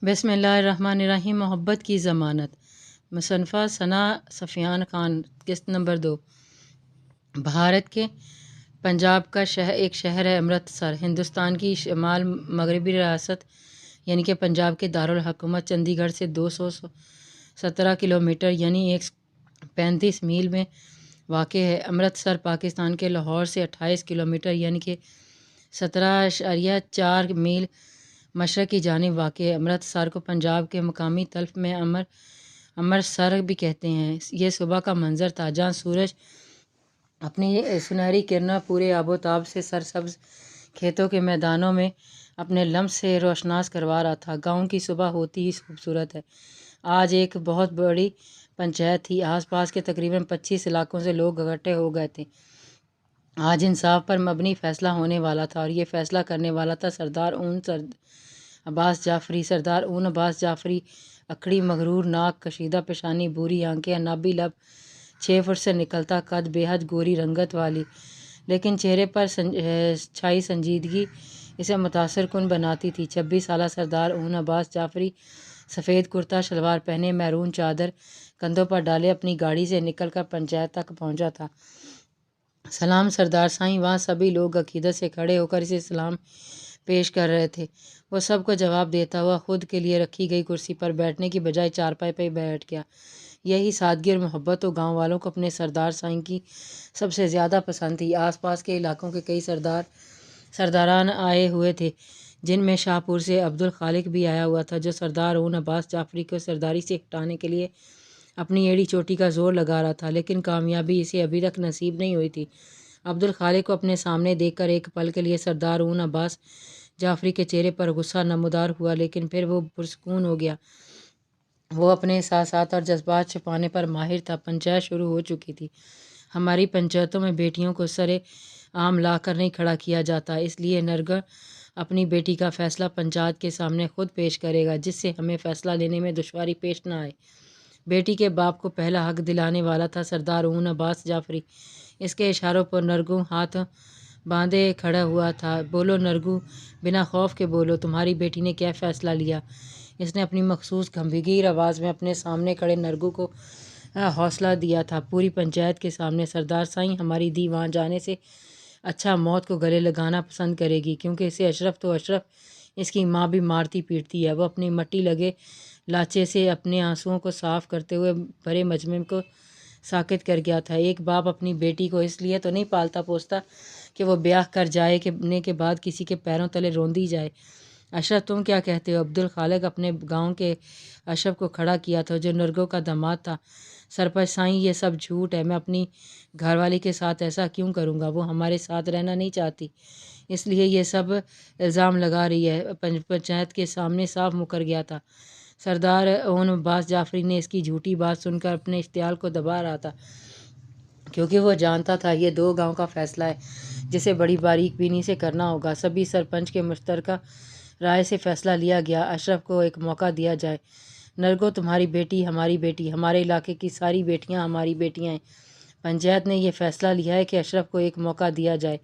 بسم اللہ الرحمن الرحیم۔ محبت کی ضمانت۔ مصنفہ ثنا سفیان خان۔ قسط نمبر 2۔ بھارت کے پنجاب کا ایک شہر ہے امرتسر۔ ہندوستان کی شمال مغربی ریاست یعنی کہ پنجاب کے دارالحکومت چندی گڑھ سے 217 کلومیٹر یعنی 135 میل میں واقع ہے۔ امرتسر پاکستان کے لاہور سے 28 کلومیٹر یعنی کہ 17.4 میل مشرق کی جانب واقع ہے۔ امرتسر کو پنجاب کے مقامی تلف میں امرتسر بھی کہتے ہیں۔ یہ صبح کا منظر تھا جہاں سورج اپنی سنہری کرنوں پورے آب و تاب سے سرسبز کھیتوں کے میدانوں میں اپنے لمس سے روشناس کروا رہا تھا۔ گاؤں کی صبح ہوتی ہی خوبصورت ہے۔ آج ایک بہت بڑی پنچایت تھی۔ آس پاس کے تقریباً 25 علاقوں سے لوگ اکٹھے ہو گئے تھے۔ آج انصاف پر مبنی فیصلہ ہونے والا تھا اور یہ فیصلہ کرنے والا تھا سردار اون عباس جعفری۔ سردار اون عباس جعفری اکھڑی مغرور ناک، کشیدہ پیشانی، بھوری آنکھیں، عنابی لب، 6 فٹ سے نکلتا قد، بے حد گوری رنگت والی لیکن چہرے پر چھائی سنجیدگی اسے متاثر کن بناتی تھی۔ 26 سالہ سردار اون عباس جعفری سفید کرتا شلوار پہنے، میرون چادر کندھوں پر ڈالے اپنی گاڑی سے نکل کر پنچایت تک پہنچا تھا۔ سلام سردار سائیں۔ وہاں سبھی لوگ عقیدت سے کھڑے ہو کر اسے سلام پیش کر رہے تھے۔ وہ سب کو جواب دیتا ہوا خود کے لیے رکھی گئی کرسی پر بیٹھنے کی بجائے چارپائی پہ بیٹھ گیا۔ یہی سادگی اور محبت تو گاؤں والوں کو اپنے سردار سائیں کی سب سے زیادہ پسند تھی۔ آس پاس کے علاقوں کے کئی سرداران آئے ہوئے تھے جن میں شاہ پور سے عبدالخالق بھی آیا ہوا تھا جو سردار اون عباس جعفری کو سرداری سے ہٹانے کے لیے اپنی ایڑی چوٹی کا زور لگا رہا تھا لیکن کامیابی اسے ابھی تک نصیب نہیں ہوئی تھی۔ عبدالخالق کو اپنے سامنے دیکھ کر ایک پل کے لیے سردار اون عباس جعفری کے چہرے پر غصہ نمودار ہوا لیکن پھر وہ پرسکون ہو گیا۔ وہ اپنے احساسات اور جذبات چھپانے پر ماہر تھا۔ پنچایت شروع ہو چکی تھی۔ ہماری پنچایتوں میں بیٹیوں کو سرِ عام لا کر نہیں کھڑا کیا جاتا، اس لیے نرگا اپنی بیٹی کا فیصلہ پنچایت کے سامنے خود پیش کرے گا جس سے ہمیں فیصلہ لینے میں دشواری پیش نہ آئے۔ بیٹی کے باپ کو پہلا حق دلانے والا تھا سردار اون عباس جعفری۔ اس کے اشاروں پر نرگو ہاتھ باندھے کھڑا ہوا تھا۔ بولو نرگو، بنا خوف کے بولو، تمہاری بیٹی نے کیا فیصلہ لیا؟ اس نے اپنی مخصوص گمبھیر آواز میں اپنے سامنے کھڑے نرگو کو حوصلہ دیا تھا۔ پوری پنچایت کے سامنے سردار سائیں، ہماری دی وہاں جانے سے اچھا موت کو گلے لگانا پسند کرے گی کیونکہ اسے اشرف تو اشرف اس کی ماں بھی مارتی پیٹتی ہے۔ وہ اپنی مٹی لگے لاچے سے اپنے آنسوؤں کو صاف کرتے ہوئے بھرے مجمع کو ساکت کر گیا تھا۔ ایک باپ اپنی بیٹی کو اس لیے تو نہیں پالتا پوستا کہ وہ بیاہ کر جائے کے بعد کسی کے پیروں تلے روندی جائے۔ اشرف تم کیا کہتے ہو؟ عبدالخالق اپنے گاؤں کے اشرف کو کھڑا کیا تھا جو نرگو کا داماد تھا۔ سرپنچ سائیں، یہ سب جھوٹ ہے۔ میں اپنی گھر والی کے ساتھ ایسا کیوں کروں گا؟ وہ ہمارے ساتھ رہنا نہیں چاہتی، اس لیے یہ سب الزام لگا رہی ہے۔ پنچایت کے سامنے صاف مکر گیا تھا۔ سردار اون عباس جعفری نے اس کی جھوٹی بات سن کر اپنے اشتعال کو دبا رہا تھا کیونکہ وہ جانتا تھا یہ 2 گاؤں کا فیصلہ ہے جسے بڑی باریک بینی سے کرنا ہوگا۔ سبھی سرپنچ کے مشترکہ رائے سے فیصلہ لیا گیا اشرف کو ایک موقع دیا جائے۔ نرگو، تمہاری بیٹی ہماری بیٹی، ہمارے علاقے کی ساری بیٹیاں ہماری بیٹیاں ہیں۔ پنچایت نے یہ فیصلہ لیا ہے کہ اشرف کو ایک موقع دیا جائے۔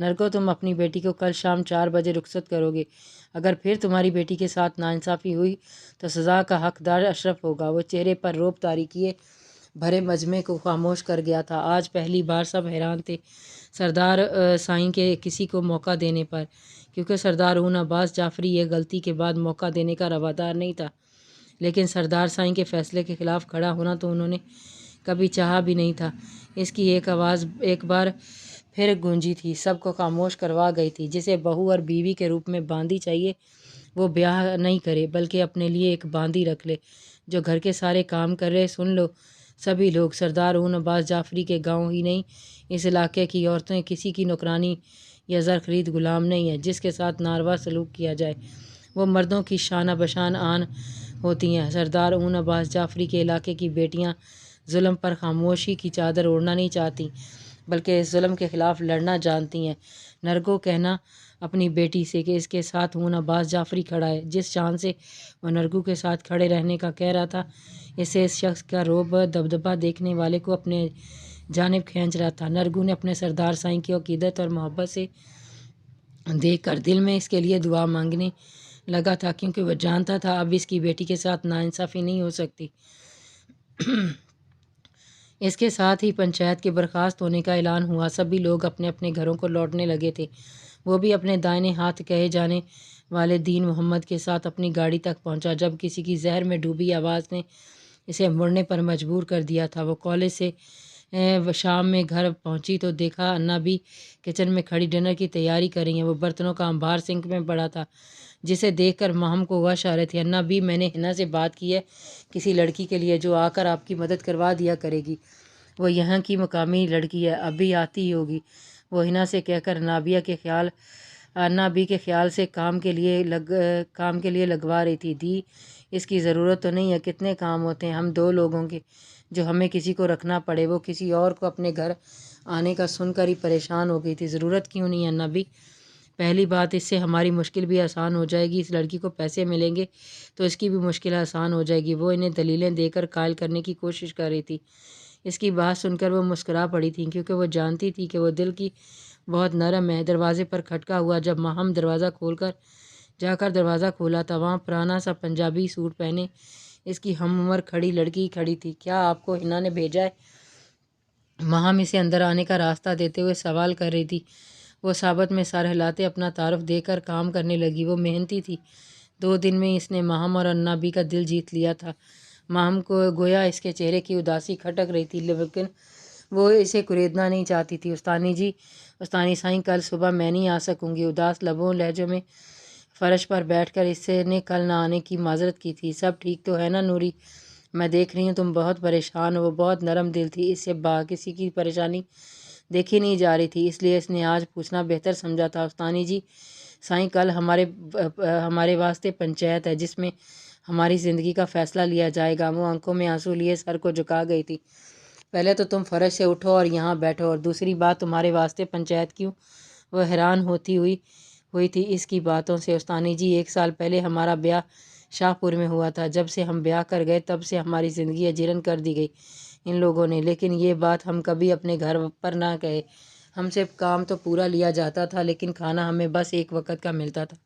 نرگو، تم اپنی بیٹی کو کل شام 4 بجے رخصت کرو گے۔ اگر پھر تمہاری بیٹی کے ساتھ ناانصافی ہوئی تو سزا کا حقدار اشرف ہوگا۔ وہ چہرے پر رعب طاری کیے بھرے مجمع کو خاموش کر گیا تھا۔ آج پہلی بار سب حیران تھے سردار سائیں کے کسی کو موقع دینے پر کیونکہ سردار اون عباس جعفری یہ غلطی کے بعد موقع دینے کا روادار نہیں تھا لیکن سردار سائیں کے فیصلے کے خلاف کھڑا ہونا تو انہوں نے کبھی چاہا بھی نہیں تھا۔ اس کی ایک آواز ایک بار پھر گونجی تھی، سب کو خاموش کروا گئی تھی۔ جسے بہو اور بیوی کے روپ میں باندی چاہیے وہ بیاہ نہیں کرے بلکہ اپنے لیے ایک باندی رکھ لے جو گھر کے سارے کام کرے۔ سن لو سبھی لوگ، سردار اون عباس جعفری کے گاؤں ہی نہیں اس علاقے کی عورتیں کسی کی نوکرانی یا زر خرید غلام نہیں ہیں جس کے ساتھ ناروا سلوک کیا جائے وہ مردوں کی شانہ بشان آن ہوتی ہیں۔ سردار اون عباس جعفری کے علاقے کی بیٹیاں ظلم پر خاموشی کی چادر اوڑھنا نہیں چاہتی بلکہ اس ظلم کے خلاف لڑنا جانتی ہیں۔ نرگو، کہنا اپنی بیٹی سے کہ اس کے ساتھ اون عباس جعفری کھڑا ہے۔ جس شان سے وہ نرگو کے ساتھ کھڑے رہنے کا کہہ رہا تھا اس سے اس شخص کا رعب دبدبہ دیکھنے والے کو اپنے جانب کھینچ رہا تھا۔ نرگو نے اپنے سردار سائیں کی عقیدت اور محبت سے دیکھ کر دل میں اس کے لیے دعا مانگنے لگا تھا، کیونکہ وہ جانتا تھا اب اس کی بیٹی کے ساتھ ناانصافی نہیں ہو سکتی۔ اس کے ساتھ ہی پنچایت کے برخاست ہونے کا اعلان ہوا۔ سبھی لوگ اپنے اپنے گھروں کو لوٹنے لگے تھے۔ وہ بھی اپنے دائیں ہاتھ کہے جانے والے دین محمد کے ساتھ اپنی گاڑی تک پہنچا۔ جب کسی کی زہر میں ڈوبی آواز نے اسے مڑنے پر مجبور کر دیا تھا۔ وہ کالج سے شام میں گھر پہنچی تو دیکھا انا بھی کچن میں کھڑی ڈنر کی تیاری کر رہی ہیں۔ وہ برتنوں کا انبار سنک میں پڑا تھا، جسے دیکھ کر ماہم کو غش آ رہے تھے۔ انا بھی، میں نے ہنا سے بات کی ہے کسی لڑکی کے لیے جو آ کر آپ کی مدد کروا دیا کرے گی۔ وہ یہاں کی مقامی لڑکی ہے، ابھی آتی ہی ہوگی، وہ ہنا سے کہہ کر انا بھی کے خیال سے کام کے لیے لگوا رہی تھی۔ دی، اس کی ضرورت تو نہیں ہے، کتنے کام ہوتے ہیں ہم دو لوگوں کے جو ہمیں کسی کو رکھنا پڑے۔ وہ کسی اور کو اپنے گھر آنے کا سن کر ہی پریشان ہو گئی تھی۔ ضرورت کیوں نہیں ہے انا بھی؟ پہلی بات، اس سے ہماری مشکل بھی آسان ہو جائے گی، اس لڑکی کو پیسے ملیں گے تو اس کی بھی مشکل آسان ہو جائے گی۔ وہ انہیں دلیلیں دے کر قائل کرنے کی کوشش کر رہی تھی۔ اس کی بات سن کر وہ مسکرا پڑی تھیں، کیونکہ وہ جانتی تھی کہ وہ دل کی بہت نرم ہے۔ دروازے پر کھٹکا ہوا۔ جب ماہم جا کر دروازہ کھولا تھا، وہاں پرانا سا پنجابی سوٹ پہنے اس کی ہم عمر لڑکی کھڑی تھی۔ کیا آپ کو ہنا نے بھیجا ہے؟ ماہم اسے اندر آنے کا راستہ دیتے ہوئے سوال کر رہی تھی۔ وہ ثابت میں سر ہلاتے اپنا تعارف دے کر کام کرنے لگی۔ وہ محنتی تھی۔ 2 دن میں اس نے ماہم اور انا بھی کا دل جیت لیا تھا۔ ماہم کو گویا اس کے چہرے کی اداسی کھٹک رہی تھی، لیکن وہ اسے کریدنا نہیں چاہتی تھی۔ استانی سائیں، کل صبح میں نہیں آ سکوں گی۔ اداس لبوں لہجوں میں فرش پر بیٹھ کر اس نے کل نہ آنے کی معذرت کی تھی۔ سب ٹھیک تو ہے نا نوری؟ میں دیکھ رہی ہوں تم بہت پریشان ہو۔ وہ بہت نرم دل تھی، اس سے کسی کی پریشانی دیکھی نہیں جا رہی تھی، اس لیے اس نے آج پوچھنا بہتر سمجھا تھا۔ استانی جی سائیں، کل ہمارے واسطے پنچایت ہے جس میں ہماری زندگی کا فیصلہ لیا جائے گا۔ وہ آنکھوں میں آنسو لیے سر کو جھکا گئی تھی۔ پہلے تو تم فرش سے اٹھو اور یہاں بیٹھو، اور دوسری بات، تمہارے واسطے پنچایت کیوں؟ وہ حیران ہوئی تھی اس کی باتوں سے۔ استانی جی، 1 سال پہلے ہمارا بیاہ شاہ پور میں ہوا تھا۔ جب سے ہم بیاہ کر گئے تب سے ہماری زندگی اجیرن کر دی گئی ان لوگوں نے، لیکن یہ بات ہم کبھی اپنے گھر پر نہ کہے۔ ہم سے کام تو پورا لیا جاتا تھا، لیکن کھانا ہمیں بس 1 وقت کا ملتا تھا،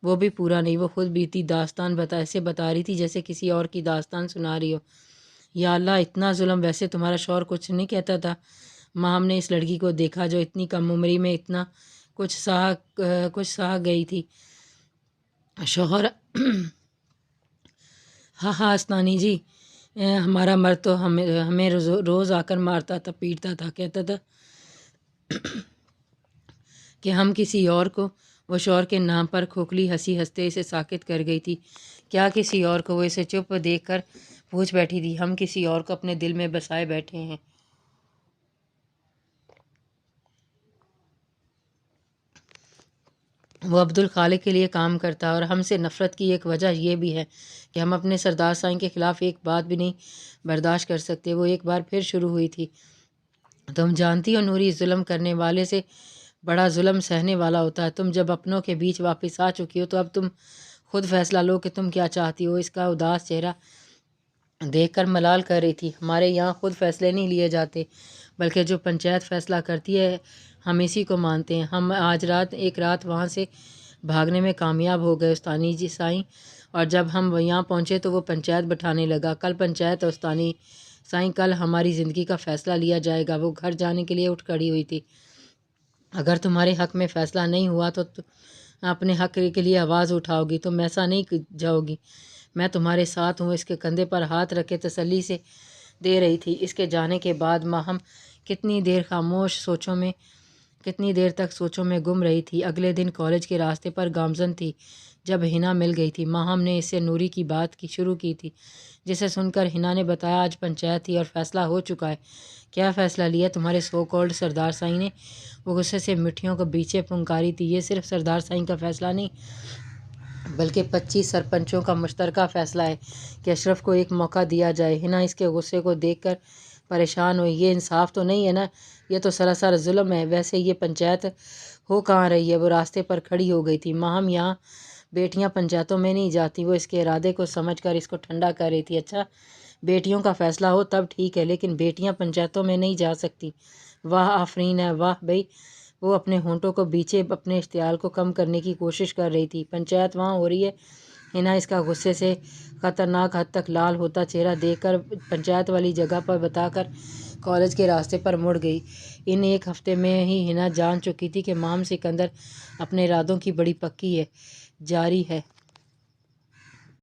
وہ بھی پورا نہیں۔ وہ خود بیتی داستان ایسے بتا رہی تھی جیسے کسی اور کی داستان سنا رہی ہو۔ یا اللہ، اتنا ظلم! ویسے تمہارا شوہر کچھ نہیں کہتا تھا؟ ماہم نے اس لڑکی کو دیکھا جو اتنی کم عمری میں اتنا کچھ سہا گئی تھی۔ شوہر؟ ہاں استانی جی، ہمارا مرد تو ہمیں روز آ کر مارتا تھا، پیٹتا تھا، کہتا تھا کہ ہم کسی اور کو۔ وہ شوہر کے نام پر کھوکھلی ہنسی ہنستے اسے ساکت کر گئی تھی۔ کیا کسی اور کو؟ وہ اسے چپ دیکھ کر پوچھ بیٹھی تھی۔ ہم کسی اور کو اپنے دل میں بسائے بیٹھے ہیں۔ وہ عبدالخالق کے لیے کام کرتا ہے، اور ہم سے نفرت کی ایک وجہ یہ بھی ہے کہ ہم اپنے سردار سائیں کے خلاف ایک بات بھی نہیں برداشت کر سکتے۔ وہ ایک بار پھر شروع ہوئی تھی۔ تم جانتی ہو نوری، ظلم کرنے والے سے بڑا ظلم سہنے والا ہوتا ہے۔ تم جب اپنوں کے بیچ واپس آ چکی ہو تو اب تم خود فیصلہ لو کہ تم کیا چاہتی ہو۔ اس کا اداس چہرہ دیکھ کر ملال کر رہی تھی۔ ہمارے یہاں خود فیصلے نہیں لیے جاتے، بلکہ جو پنچایت فیصلہ کرتی ہے ہم اسی کو مانتے ہیں۔ ہم آج ایک رات وہاں سے بھاگنے میں کامیاب ہو گئے استانی جی سائیں، اور جب ہم یہاں پہنچے تو وہ پنچایت بٹھانے لگا۔ کل پنچایت ہے استانی سائیں، کل ہماری زندگی کا فیصلہ لیا جائے گا۔ وہ گھر جانے کے لیے اٹھ کھڑی ہوئی تھی۔ اگر تمہارے حق میں فیصلہ نہیں ہوا تو اپنے حق کے لیے آواز اٹھاؤ گی، تم ایسا نہیں جاؤ گی۔ میں تمہارے ساتھ ہوں۔ اس کے کندھے پر ہاتھ رکھے تسلی سے دے رہی تھی۔ اس کے جانے کے بعد ماہم کتنی دیر تک سوچوں میں گم رہی تھی۔ اگلے دن کالج کے راستے پر گامزن تھی جب ہنا مل گئی تھی۔ ماہم نے اس سے نوری کی بات شروع کی تھی، جسے سن کر ہنا نے بتایا آج پنچایت تھی اور فیصلہ ہو چکا ہے۔ کیا فیصلہ لیا تمہارے سو کالڈ سردار سائیں نے؟ وہ غصے سے مٹھیوں کو بیچے پھنکاری تھی۔ یہ صرف سردار سائیں کا فیصلہ نہیں، بلکہ 25 سرپنچوں کا مشترکہ فیصلہ ہے کہ اشرف کو ایک موقع دیا جائے۔ ہنا اس کے غصے کو دیکھ کر پریشان ہوئی۔ یہ انصاف تو نہیں ہے نا، یہ تو سراسر ظلم ہے۔ ویسے یہ پنچایت ہو کہاں رہی ہے؟ وہ راستے پر کھڑی ہو گئی تھی۔ ماہم، یہاں بیٹیاں پنچایتوں میں نہیں جاتی۔ وہ اس کے ارادے کو سمجھ کر اس کو ٹھنڈا کر رہی تھی۔ اچھا، بیٹیوں کا فیصلہ ہو تب ٹھیک ہے، لیکن بیٹیاں پنچایتوں میں نہیں جا سکتی۔ واہ آفرین ہے، واہ بھئی، وہ اپنے ہونٹوں کو بیچے اپنے اشتعال کو کم کرنے کی کوشش کر رہی تھی۔ پنچایت وہاں ہو رہی ہے۔ حنا اس کا غصے سے خطرناک حد تک لال ہوتا چہرہ دیکھ کر پنچایت والی جگہ پر بتا کر کالج کے راستے پر مڑ گئی۔ ان ایک ہفتے میں ہی حنا جان چکی تھی کہ مام سکندر اپنے ارادوں کی بڑی پکی ہے، جاری ہے۔